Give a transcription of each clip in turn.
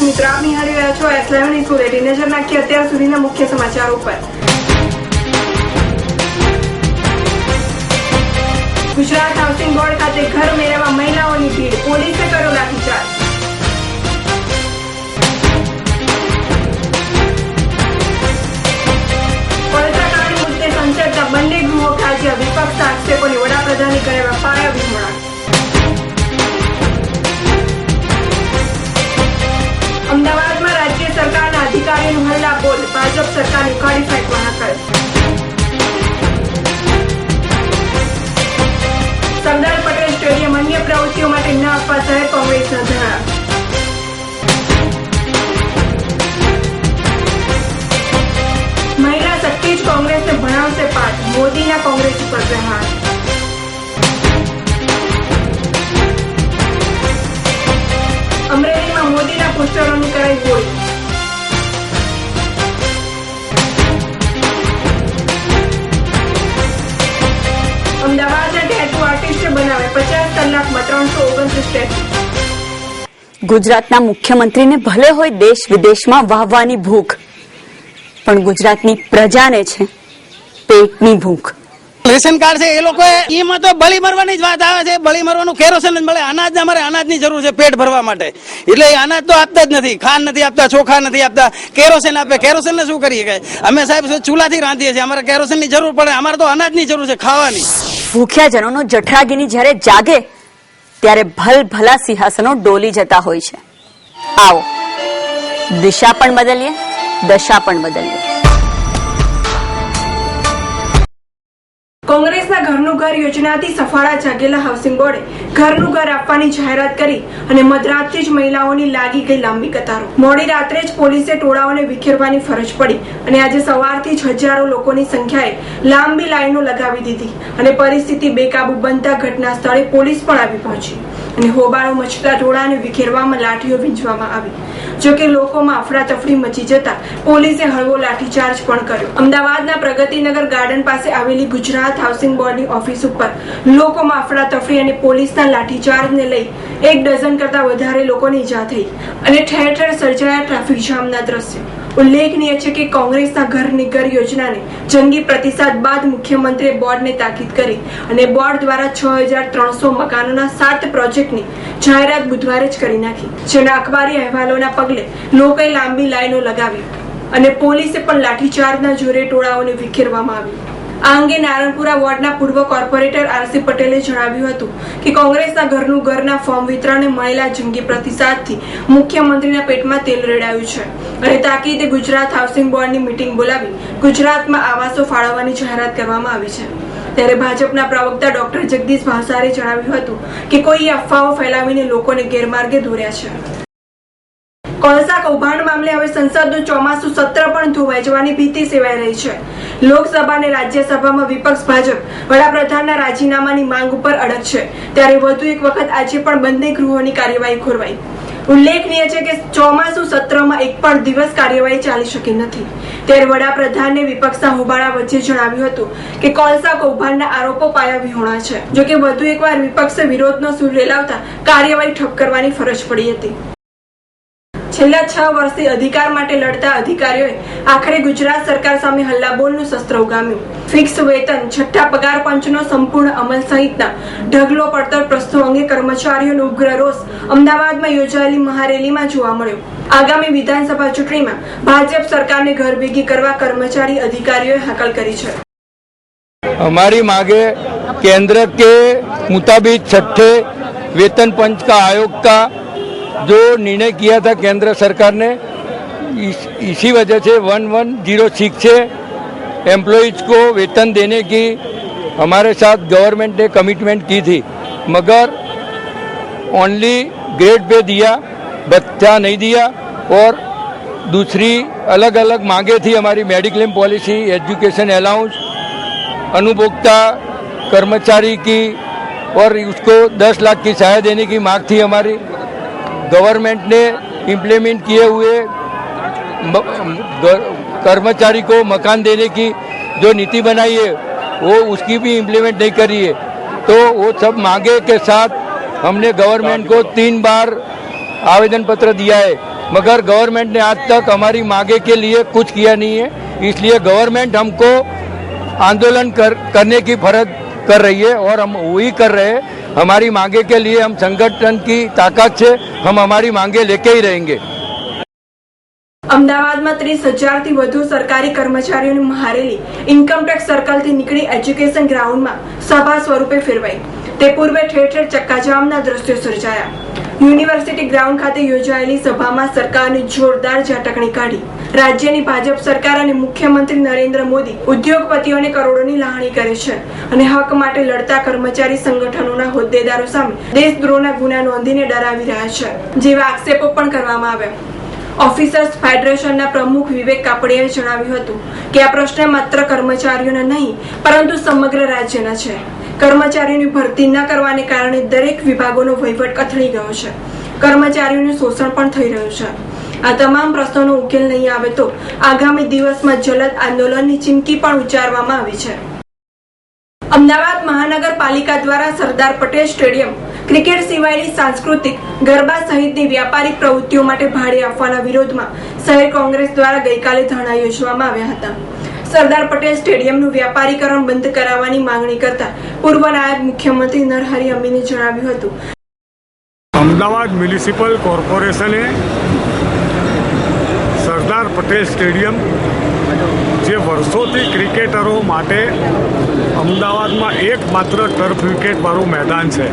મિત્રો આપ નિહાળી રહ્યા છો S11 ન્યૂઝ બુલેટિન। નજર નાખીએ અત્યાર સુધીના મુખ્ય સમાચારો પર। ગુજરાત હાઉસિંગ બોર્ડ ખાતે ઘર મેળવવા મહિલાઓની ભીડ, પોલીસે કર્યો લાઠીચાર્જ। કોલકાતાની મુદ્દે સંસદના બંને ગૃહો ખાજ્યા, વિપક્ષ આક્ષેપોની વડાપ્રધાને કર્યા પાયા વિહોણા। અમદાવાદમાં રાજ્ય સરકારના અધિકારીનું હલ્લા બોલ, ભાજપ સરકારની કાઢી ફેંકવા હાકલ। સરદાર પટેલ સ્ટેડિયમ અન્ય પ્રવૃત્તિઓ માટે ન આપવા શહેર કોંગ્રેસના ધરણા। મહિલા શક્તિ જ કોંગ્રેસને ભણાવશે પાઠ, મોદીના કોંગ્રેસ ઉપર પ્રહાર। અમરેલીમાં મોદીના પોસ્ટરોની કરાઈ હોળી। અમદાવાદના ટેટુ આર્ટિસ્ટે બનાવે 50 કલાકમાં 329 ટેટુ। ગુજરાતના મુખ્યમંત્રીને ભલે હોય દેશ વિદેશમાં વાહવાની ભૂખ, પણ ગુજરાતની પ્રજાને છે પેટની ભૂખ। રેશન કાર્ડ છે એ લોકો એમાં તો બળી મરવાની જ વાત આવે છે। બળી મરવાનું કેરોસીન જ મળે। અનાજ અમારે અનાજની જરૂર છે પેટ ભરવા માટે, એટલે અનાજ તો આપતા જ નથી। ખાંડ નથી આપતા, ચોખા નથી આપતા, કેરોસીન આપે। કેરોસીન ને શું કરીએ કે અમે સાહેબ ચૂલાથી રાંધીએ છીએ, અમારે કેરોસીનની જરૂર પડે। અમારે તો અનાજની જરૂર છે, ખાવાની। ભૂખ્યા જનોનો જઠરાગીની જ્યારે જાગે ત્યારે ભલભલા સિંહાસનો ડોલી જતા હોય છે। આવો દિશા પણ બદલીએ, દશા પણ બદલીએ। કોંગ્રેસના ઘરનું ઘર યોજનાથી સફાળા જાગેલા હાઉસિંગ બોર્ડે ઘરનું ઘર આપવાની જાહેરાત કરી અને મધરાતથી જ મહિલાઓની લાગી ગઈ લાંબી કતારો। મોડી રાત્રે જ પોલીસે ટોળાઓને વિખેરવાની ફરજ પડી અને આજે સવારથી જ હજારો લોકોની સંખ્યાએ લાંબી લાઈનો લગાવી દીધી અને પરિસ્થિતિ બેકાબુ બનતા ઘટના સ્થળે પોલીસ પણ આવી પહોંચી અને હોબાળો મચતા ટોળાને વિખેરવામાં લાઠીઓ વીંચવામાં આવી। જોકે લોકોમાં અફરાતફરી મચી જતા પોલીસે હળવો લાઠીચાર્જ પણ કર્યો। અમદાવાદના પ્રગતિનગર ગાર્ડન પાસે આવેલી ગુજરાત હાઉસિંગ બોર્ડની ઓફિસ ઉપર લોકોમાં અફરાતફરી અને પોલીસના લાઠીચાર્જને લઈ 1 ડઝન કરતા વધારે લોકોને ઈજા થઈ અને ઠેર ઠેર સર્જાયા ટ્રાફિક જામના દ્રશ્યો। ઉલ્લેખનીય છે કે કોંગ્રેસના ઘરની ઘર યોજનાને જંગી પ્રતિસાદ બાદ મુખ્યમંત્રીએ બોર્ડને તાકીદ કરી અને બોર્ડ દ્વારા 6300 મકાનોના 7 પ્રોજેક્ટની જાહેરાત બુધવારે જ કરી નાખી, જેના અખબારી અહેવાલોના પગલે લોકોએ લાંબી લાઈનો લગાવી અને પોલીસે પણ લાઠીચાર્જના જોરે ટોળાઓને વિખેરવામાં આવી। આ અંગે નારણપુરા વોર્ડના પૂર્વ કોર્પોરેટર RC પટેલે જણાવ્યું હતું કે કોંગ્રેસના ઘરનું ઘરના ફોર્મ વિતરણને મળેલા જંગી પ્રતિસાદથી મુખ્યમંત્રીના પેટમાં તેલ રેડાયું છે અને તાકીદે ગુજરાત હાઉસિંગ બોર્ડની મીટિંગ બોલાવી ગુજરાતમાં આવાસો ફાળવવાની જાહેરાત કરવામાં આવી છે। ત્યારે ભાજપના પ્રવક્તા ડોક્ટર જગદીશ ભાવસારે જણાવ્યું હતું કે કોઈ અફવાઓ ફેલાવીને લોકોને ગેરમાર્ગે દોર્યા છે। કોલસા કૌભાંડ મામલે હવે સંસદનું ચોમાસું સત્ર પણ ધોવાઈ જવાની ભીતિ સેવાઈ રહી છે। લોકસભા અને રાજ્યસભામાં વિપક્ષ ભાજપ વડાપ્રધાનના રાજીનામાની માંગ ઉપર અડગ છે, ત્યારે વધુ એક વખત આજે પણ બંને ગૃહોની કાર્યવાહી ખોરવાઈ। ઉલ્લેખનીય છે કે ચોમાસુ સત્રમાં એક પણ દિવસ કાર્યવાહી ચાલી શકી નથી, ત્યારે વડાપ્રધાને વિપક્ષના હોબાળા વચ્ચે જણાવ્યું હતું કે કોલસા કૌભાંડના આરોપો પાયા વિહોણા છે। જોકે વધુ એકવાર વિપક્ષે વિરોધનો સૂર રેલાવતા કાર્યવાહી ઠપ કરવાની ફરજ પડી હતી। છેલ્લા 6 વર્ષથી અધિકાર માટે લડતા અધિકારીઓએ આખરે ગુજરાત સરકાર સામે હલ્લાબોલનું શસ્ત્ર ઉગામ્યું। ફિક્સ વેતન, છઠ્ઠા પગાર પંચનો સંપૂર્ણ અમલ સહિતના ઢગલો પડતર પ્રશ્નો અંગે કર્મચારીઓનો ઉગ્ર રોષ અમદાવાદમાં યોજાયેલી મહારેલીમાં જોવા મળ્યો। આગામી વિધાનસભા ચૂંટણીમાં ભાજપ સરકારને ઘર ભેગી કરવા કર્મચારી અધિકારીઓએ હાકલ કરી છે। हमारी मांगे केंद्र के मुताबिक छठे वेतन पंच का आयोग का जो निर्णय किया था केंद्र सरकार ने, इसी वजह से 1106 से एम्प्लॉइज को वेतन देने की हमारे साथ गवर्नमेंट ने कमिटमेंट की थी, मगर ओनली ग्रेड पे दिया, भत्ता नहीं दिया। और दूसरी अलग अलग मांगे थी हमारी, मेडिक्लेम पॉलिसी, एजुकेशन अलाउंस, अनुभोक्ता कर्मचारी की और उसको 10 लाख की सहायता देने की मांग थी हमारी। गवर्नमेंट ने इम्प्लीमेंट किए हुए कर्मचारी को मकान देने की जो नीति बनाई है वो उसकी भी इम्प्लीमेंट नहीं करी है। तो वो सब मांगे के साथ हमने गवर्नमेंट को 3 बार आवेदन पत्र दिया है मगर गवर्नमेंट ने आज तक हमारी मांगे के लिए कुछ किया नहीं है, इसलिए गवर्नमेंट हमको आंदोलन करने की फर्ज कर रही है और हम वही कर रहे हैं। हमारी मांगे के लिए हम संगठन की ताकत से हम हमारी मांगे लेके ही रहेंगे। અમદાવાદમાં 30,000થી વધુ સરકારી કર્મચારીઓની મહારેલી ઇન્કમટેક્સ સર્કલથી નીકળી એજ્યુકેશન ગ્રાઉન્ડમાં સભા સ્વરૂપે ફેરવાઈ. તે પૂર્વે ઠેર ઠેર ચક્કાજામના દ્રશ્યો સર્જાયા. યુનિવર્સિટી ગ્રાઉન્ડ ખાતે યોજાયેલી સભામાં સરકારની જોરદાર ઝાટકણી કાઢી. રાજ્યની ભાજપ સરકાર અને મુખ્યમંત્રી નરેન્દ્ર મોદી ઉદ્યોગપતિઓને કરોડોની લાહણી કરે છે અને હક માટે લડતા કર્મચારી સંગઠનોના હોદ્દેદારો સામે દેશદ્રોહના ગુના નોંધીને ડરાવી રહ્યા છે, જેવા આક્ષેપો પણ કરવામાં આવ્યા. ઓફિસર્સ ફેડરેશનના પ્રમુખ વિવેક કાપડિયાએ જણાવ્યું હતું કે આ પ્રશ્ન માત્ર કર્મચારીઓના નહીં પરંતુ સમગ્ર રાજ્યના છે. કર્મચારીઓની ભરતી ન કરવાને કારણે દરેક વિભાગોનો વહીવટ કથળી ગયો છે. કર્મચારીઓનું શોષણ પણ થઈ રહ્યું છે. આ તમામ પ્રશ્નોનો ઉકેલ નહીં આવે તો આગામી દિવસમાં જલદ આંદોલનની ચીમકી પણ ઉચ્ચારવામાં આવી છે. અમદાવાદ મહાનગરપાલિકા દ્વારા સરદાર પટેલ સ્ટેડિયમ ક્રિકેટ સિવાયની સાંસ્કૃતિક ગરબા સહિતની વ્યાપારિક પ્રવૃત્તિઓ માટે ભાડે આપવાના વિરોધમાં શહેર કોંગ્રેસ દ્વારા ગઈકાલે ધરણા યોજવામાં આવ્યા હતા. સરદાર પટેલ સ્ટેડિયમનું વ્યાપારીકરણ બંધ કરાવવાની માંગણી કરતા પૂર્વ નાયબ મુખ્યમંત્રી નરહરી અમીને જણાવ્યું હતું, અમદાવાદ મ્યુનિસિપલ કોર્પોરેશને સરદાર પટેલ સ્ટેડિયમ જે વર્ષોથી ક્રિકેટરો માટે અમદાવાદમાં એકમાત્ર ટર્ફ વિકેટવાળું મેદાન છે,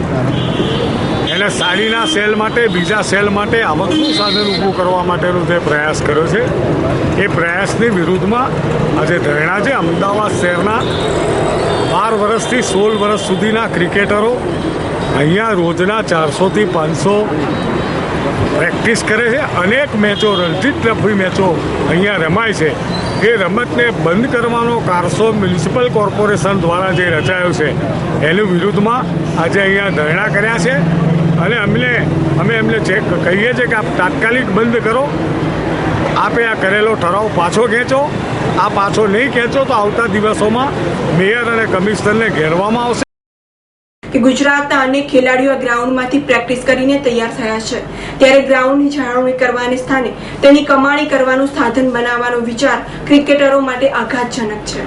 એને સાડીના સેલ માટે, બીજા સેલ માટે આવકનું સાધન ઊભું કરવા માટેનો જે પ્રયાસ કર્યો છે એ પ્રયાસની વિરુદ્ધમાં આજે ધરણા છે. અમદાવાદ શહેરના 12 વર્ષથી 16 વર્ષ સુધીના ક્રિકેટરો અહીંયા રોજના 400થી 500 પ્રેક્ટિસ કરે છે. અનેક મેચો, રણજી ટ્રોફી મેચો અહીંયા રમાય છે. એ રમતને બંધ કરવાનો કારસો મ્યુનિસિપલ કોર્પોરેશન દ્વારા જે રચાયો છે એની વિરુદ્ધમાં આજે અહીંયા ધરણા કર્યા છે અને અમે એમને ચેક કહીએ છીએ કે આપ તાત્કાલિક બંધ કરો. આપે આ કરેલો ઠરાવ પાછો ખેંચો. આ પાછો નહીં ખેંચો તો આવતા દિવસોમાં મેયર અને કમિશનરને ઘેરવામાં આવશે. કે ગુજરાતના અનેક ખેલાડીઓ ગ્રાઉન્ડમાંથી પ્રેક્ટિસ કરીને તૈયાર થયા છે, ત્યારે ગ્રાઉન્ડની જાળવણી કરવાને સ્થાને તેની કમાણી કરવાનું સાધન બનાવવાનો વિચાર ક્રિકેટરો માટે આઘાતજનક છે.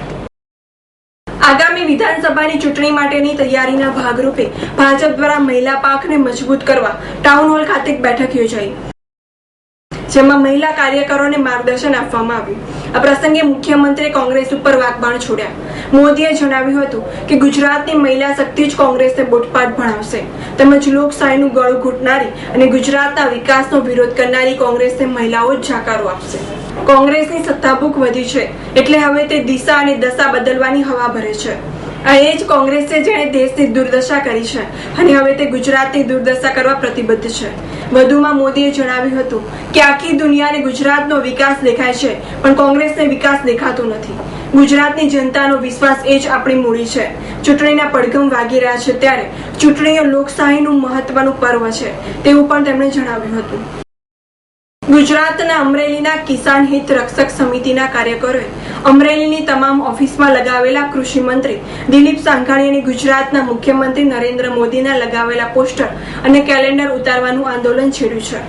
આગામી વિધાનસભાની ચૂંટણી માટેની તૈયારીના ભાગરૂપે ભાજપ દ્વારા મહિલા પાંખને મજબૂત કરવા ટાઉન હોલ ખાતે એક બેઠક યોજાઈ, જેમાં મહિલા કાર્યકરોને માર્ગદર્શન આપવામાં આવ્યું. આ પ્રસંગે મુખ્યમંત્રીએ કોંગ્રેસ ઉપર વાકબાણ છોડ્યા. મોદીએ જણાવ્યું હતું કે ગુજરાતની મહિલા શક્તિ જ કોંગ્રેસને બોધપાઠ ભણાવશે, તેમજ લોકશાહીનું ગળું ઘૂંટનારી અને ગુજરાતના વિકાસનો વિરોધ કરનારી કોંગ્રેસને મહિલાઓ જ જાકારો આપશે. કોંગ્રેસની સત્તાભૂખ વધી છે એટલે હવે તે દિશા અને દશા બદલવાની હવા ભરે છે. આ એ જ કોંગ્રેસ છે જેણે દેશની દુર્દશા કરી છે અને હવે તે ગુજરાતની દુર્દશા કરવા પ્રતિબદ્ધ છે. વધુમાં મોદીએ જણાવ્યું હતું કે આખી દુનિયાને ગુજરાતનો વિકાસ દેખાય છે પણ કોંગ્રેસને વિકાસ દેખાતો નથી. ગુજરાતની જનતાનો વિશ્વાસ એ જ આપણી મૂડી છે. ચૂંટણીના પડઘમ વાગી રહ્યા છે ત્યારે ચૂંટણીઓ લોકશાહીનું મહત્વનું પર્વ છે તેવું પણ તેમણે જણાવ્યું હતું. ગુજરાતના અમરેલીના કિસાન હિત રક્ષક સમિતિના કાર્યકરોએ અમરેલીની તમામ ઓફિસમાં લગાવેલા કૃષિ મંત્રી દિલીપ સાંઘાણી અને ગુજરાતના મુખ્યમંત્રી નરેન્દ્ર મોદીના લગાવેલા પોસ્ટર અને કેલેન્ડર ઉતારવાનું આંદોલન છેડ્યું છે,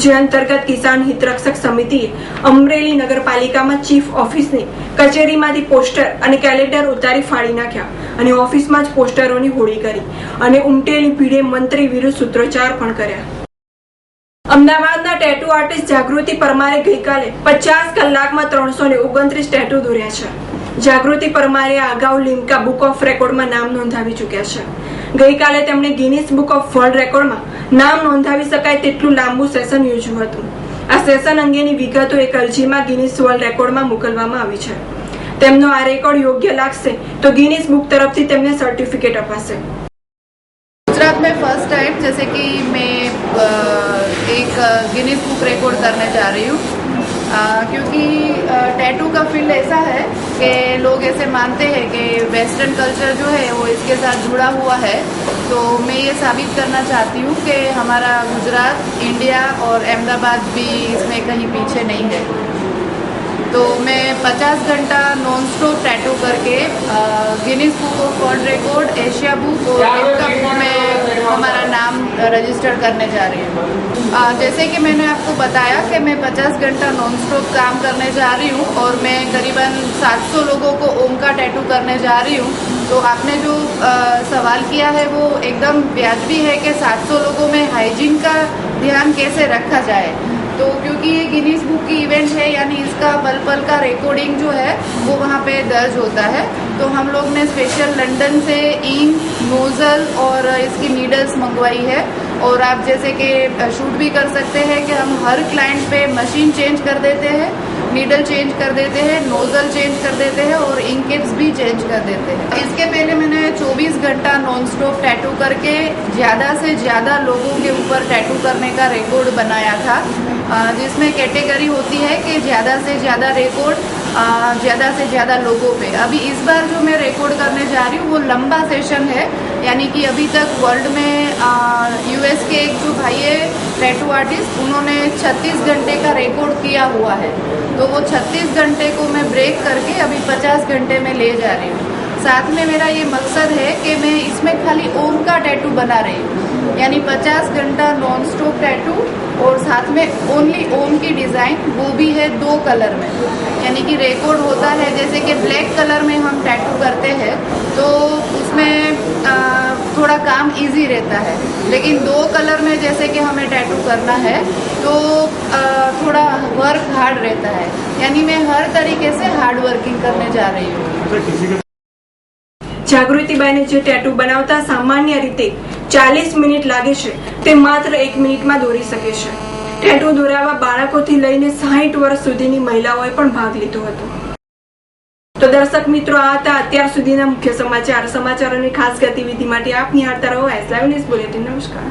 જે અંતર્ગત કિસાન હિત રક્ષક સમિતિએ અમરેલી નગરપાલિકામાં ચીફ ઓફિસની કચેરીમાંથી પોસ્ટર અને કેલેન્ડર ઉતારી ફાડી નાખ્યા અને ઓફિસમાં જ પોસ્ટરોની હોળી કરી અને ઉમટેલી ભીડે મંત્રી વિરુદ્ધ સૂત્રોચ્ચાર પણ કર્યા. અમદાવાદના ટેટુ આર્ટિસ્ટ જાગૃતિ પરમારે ગઈકાલે 50 કલાકમાં 329 ટેટુ દોર્યા છે. જાગૃતિ પરમારે અગાઉ લિમ્કા બુક ઓફ રેકોર્ડમાં નામ નોંધાવી ચૂક્યા છે. ગઈકાલે તેમણે ગિનિસ બુક ઓફ વર્લ્ડ રેકોર્ડમાં નામ નોંધાવી શકાય તેટલું લાંબુ સેશન યોજ્યું હતું. આ સેશન અંગેની વિગતો એક અરજીમાં ગિનિસ વર્લ્ડ રેકોર્ડમાં મોકલવામાં આવી છે. તેમનો આ રેકોર્ડ યોગ્ય લાગશે તો ગિનિસ બુક તરફથી તેમને સર્ટિફિકેટ અપાશે. गुजरात में फर्स्ट टाइम जैसे कि मैं एक गिनीज बुक रिकॉर्ड करने जा रही हूँ, क्योंकि टैटू का फील्ड ऐसा है कि लोग ऐसे मानते हैं कि वेस्टर्न कल्चर जो है वो इसके साथ जुड़ा हुआ है. तो मैं ये साबित करना चाहती हूँ कि हमारा गुजरात, इंडिया और अहमदाबाद भी इसमें कहीं पीछे नहीं है. तो मैं 50 घंटा नॉन स्टॉप टैटू करके Guinness book of world record, Asia book और लिम्का बुक में हमारा नाम रजिस्टर करने जा रही हूँ. जैसे कि मैंने आपको बताया कि मैं 50 घंटा नॉन स्टॉप काम करने जा रही हूँ और मैं करीबन 700 लोगों को ओम का टैटू करने जा रही हूँ। तो आपने जो सवाल किया है वो एकदम वाजिबी है कि 700 लोगों में हाइजीन का ध्यान कैसे रखा जाए। तो क्योंकि ये गिनीज बुक की इवेंट है, यानी इसका पल पल का रिकॉर्डिंग जो है वो वहाँ पे दर्ज होता है। तो हम लोग ने स्पेशल लंदन से इंक, नोजल और इसकी नीडल्स मंगवाई है। और आप जैसे कि शूट भी कर सकते हैं कि हम हर क्लाइंट पे मशीन चेंज कर देते हैं, नीडल चेंज कर देते हैं, नोजल चेंज कर देते हैं और इंकेट्स भी चेंज कर देते हैं। इसके पहले मैंने 24 घंटा नॉन स्टॉप टैटू करके ज़्यादा से ज़्यादा लोगों के ऊपर टैटू करने का रिकॉर्ड बनाया था, जिसमें कैटेगरी होती है कि ज़्यादा से ज़्यादा रिकॉर्ड ज़्यादा से ज़्यादा लोगों पे। अभी इस बार जो मैं रिकॉर्ड करने जा रही हूँ वो लंबा सेशन है, यानी कि अभी तक वर्ल्ड में यूएस के एक जो भाई है टैटू आर्टिस्ट, उन्होंने 36 घंटे का रिकॉर्ड किया हुआ है। तो वो 36 घंटे को मैं ब्रेक करके अभी 50 घंटे में ले जा रही हूँ। साथ में मेरा ये मकसद है कि मैं इसमें खाली ओम का टैटू बना रही हूँ, यानी 50 घंटा नॉन स्टॉप टैटू और साथ में ओनली ओम की डिज़ाइन, वो भी है 2 कलर में। यानी कि रिकॉर्ड होता है जैसे कि ब्लैक कलर में हम टैटू करते हैं तो उसमें थोड़ा काम इजी रहता है, लेकिन 2 कलर में जैसे कि हमें टैटू करना है तो थोड़ा वर्क हार्ड रहता है। यानी मैं हर तरीके से हार्ड वर्किंग करने जा रही हूँ। જાગૃતિબાઈને જે ટેટુ બનાવતા સામાન્ય રીતે 40 મિનિટ લાગે છે તે માત્ર 1 મિનિટમાં દોરી શકે છે। ટેટુ દોરાવા બાળકોથી લઈને 60 વર્ષ સુધીની મહિલાઓએ પણ ભાગ લીધો હતો। તો દર્શક મિત્રો, આ હતા અત્યાર સુધીના મુખ્ય સમાચાર। સમાચારોની ખાસ ગતિવિધિ માટે આપ નિહાળતા રહો એસ લાઈવ ન્યૂઝ બુલેટિન। નમસ્કાર।